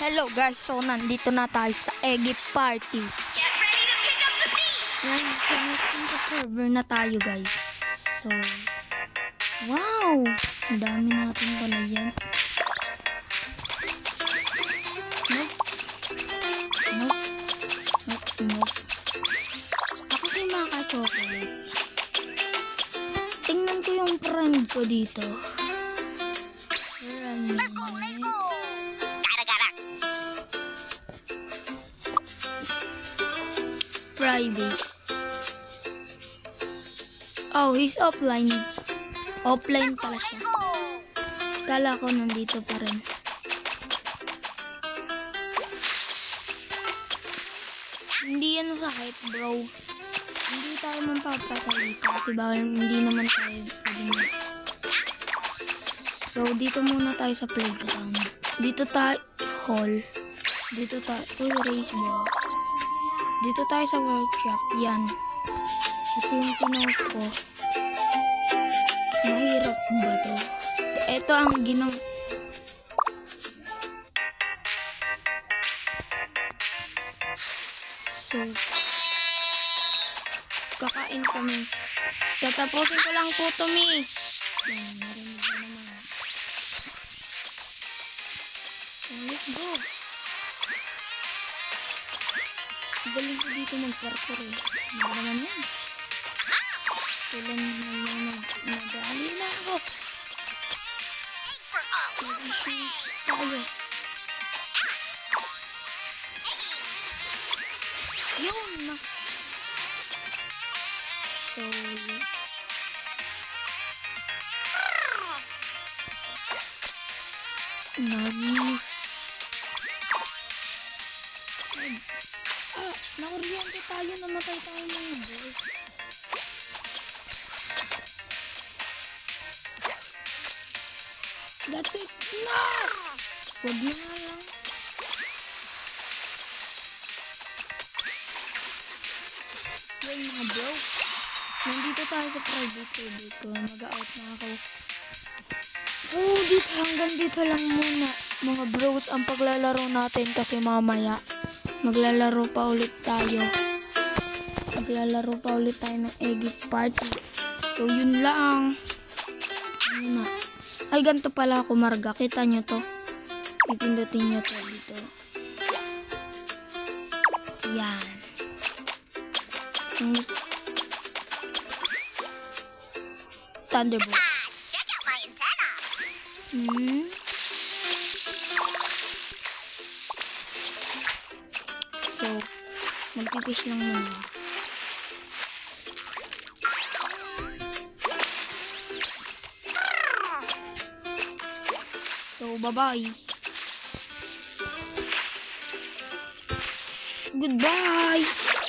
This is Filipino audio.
Hello guys, so nandito na tayo sa Eggy Party. Yan, connecting sa server na tayo guys. So, wow! Ang dami natin pala yan. Nope. Ako si Maka Chocolate. Tingnan ko yung friend ko dito. Let's go! Private. Oh, he's offline. Offline pala siya. Kala ko nandito pa rin. Hindi yan sakit, bro. Hindi tayo mapapakalita kasi bawal hindi naman tayo pwedeng. So, dito muna tayo sa playground. Dito tayo, hall. Dito tayo, race ball. Dito tayo sa workshop. Yan. Ito yung pinost ko. Mahirap ba to? Ito ang So, kakain kami. Tatapusin ko lang po to, Mi. Yan, narinig mo naman. So, let's go. Galing ko dito mag-parkour eh. Ano ba naman yan? Kailan naman nag-aali na ako. Mag-shoot tayo. Yun na. So, nani. Nakuryente tayo, namatay tayo mga boss. That's it. No! Huwag na nga lang. Yan mga bro. Nandito tayo sa private server ko. Mag-out na ako. So, hanggang dito lang muna. Mga bros, ang paglalaro natin kasi mamaya maglalaro pa ulit tayo. Maglalaro pa ulit tayo ng Eggy Party. So, yun lang. Yun na. Ay, ganito pala ako marga. Kita nyo to. Ipindutin nyo to dito. Yan. Thunderbolt. Check out my antenna. So, magpipis lang muna. So, bye-bye. Goodbye!